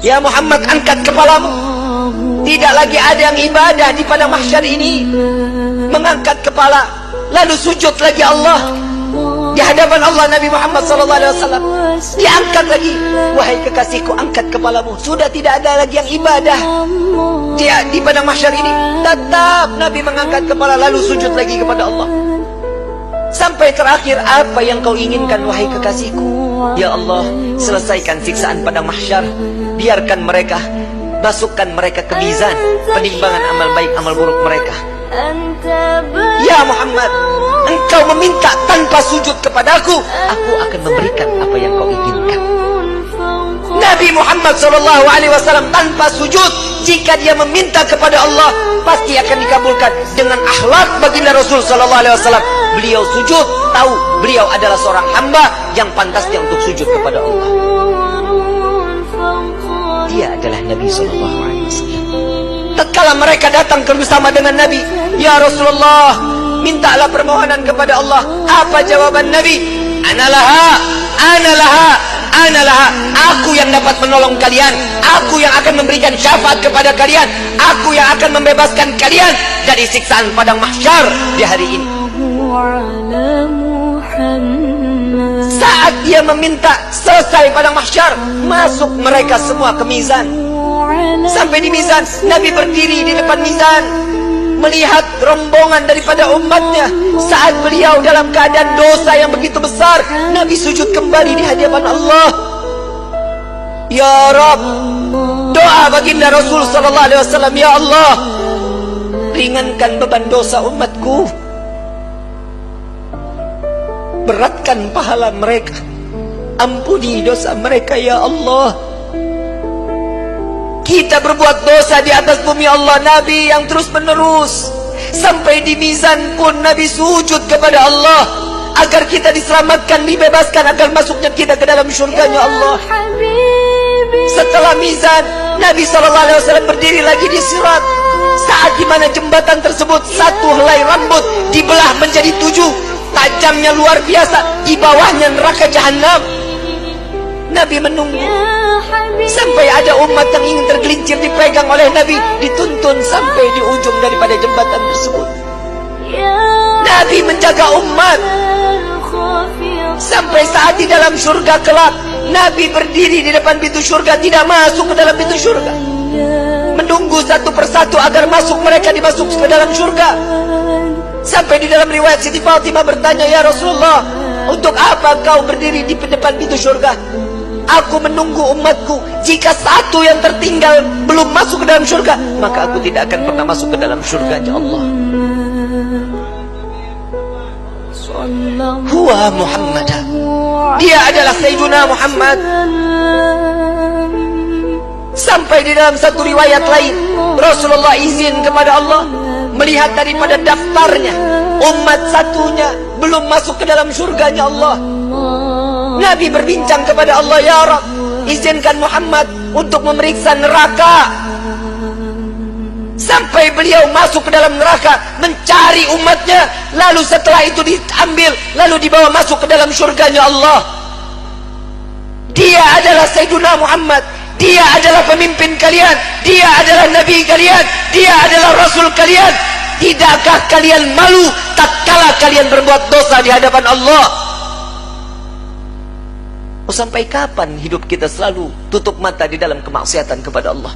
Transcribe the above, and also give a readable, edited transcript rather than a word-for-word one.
Ya Muhammad, angkat kepalamu. Tidak lagi ada yang ibadah di padang mahsyar ini. Mengangkat kepala, lalu sujud lagi Allah di hadapan Allah. Nabi Muhammad SAW diangkat lagi. Wahai kekasihku, angkat kepalamu. Sudah tidak ada lagi yang ibadah di padang mahsyar ini. Tetap Nabi mengangkat kepala lalu sujud lagi kepada Allah. Sampai terakhir, apa yang kau inginkan wahai kekasihku? Ya Allah, selesaikan siksaan padang mahsyar. Biarkan mereka, masukkan mereka ke mizan penimbangan amal baik amal buruk mereka. Ya Muhammad, engkau meminta tanpa sujud kepadaku, aku akan memberikan apa yang kau inginkan. Nabi Muhammad SAW tanpa sujud, jika dia meminta kepada Allah, pasti akan dikabulkan. Dengan akhlak baginda Rasul SAW, beliau sujud, tahu beliau adalah seorang hamba yang pantasnya untuk sujud kepada Allah. Dia adalah Nabi SAW. Tatkala mereka datang bersama dengan Nabi, ya Rasulullah, mintalah permohonan kepada Allah. Apa jawaban Nabi? Analaha, analaha, analaha. Aku yang dapat menolong kalian. Aku yang akan memberikan syafaat kepada kalian. Aku yang akan membebaskan kalian dari siksaan padang mahsyar di hari ini. Saat dia meminta selesai padang mahsyar, masuk mereka semua ke mizan. Sampai di mizan, Nabi berdiri di depan mizan, melihat rombongan daripada umatnya. Saat beliau dalam keadaan dosa yang begitu besar, Nabi sujud kembali di hadapan Allah. Ya Rabb, doa baginda Rasul SAW, ya Allah, ringankan beban dosa umatku, beratkan pahala mereka, ampuni dosa mereka ya Allah. Kita berbuat dosa di atas bumi Allah. Nabi yang terus menerus, sampai di mizan pun Nabi sujud kepada Allah agar kita diselamatkan, dibebaskan, agar masuknya kita ke dalam syurganya Allah. Setelah mizan, Nabi SAW berdiri lagi di sirat. Saat dimana jembatan tersebut, satu helai rambut dibelah menjadi 7, tajamnya luar biasa. Di bawahnya neraka jahanam. Nabi menunggu sampai ada umat yang ingin tergelincir, dipegang oleh Nabi, dituntun sampai di ujung daripada jembatan tersebut. Nabi menjaga umat sampai saat di dalam surga kelak, Nabi berdiri di depan pintu surga, tidak masuk ke dalam pintu surga, menunggu satu persatu agar masuk, mereka dimasuk ke dalam surga. Sampai di dalam riwayat Siti Fatimah bertanya, ya Rasulullah, untuk apa kau berdiri di depan pintu surga? Aku menunggu umatku. Jika satu yang tertinggal belum masuk ke dalam surga, maka aku tidak akan pernah masuk ke dalam surganya Allah. Huwa Muhammad, dia adalah Sayyiduna Muhammad. Sampai di dalam satu riwayat lain, Rasulullah izin kepada Allah melihat daripada daftarnya, umat satunya belum masuk ke dalam surganya Allah. Nabi berbincang kepada Allah, ya Rabb, izinkan Muhammad untuk memeriksa neraka. Sampai beliau masuk ke dalam neraka, mencari umatnya, lalu setelah itu diambil, lalu dibawa masuk ke dalam surganya Allah. Dia adalah Sayyiduna Muhammad, dia adalah pemimpin kalian, dia adalah Nabi kalian, dia adalah Rasul kalian. Tidakkah kalian malu tatkala kalian berbuat dosa di hadapan Allah? Sampai kapan hidup kita selalu tutup mata di dalam kemaksiatan kepada Allah?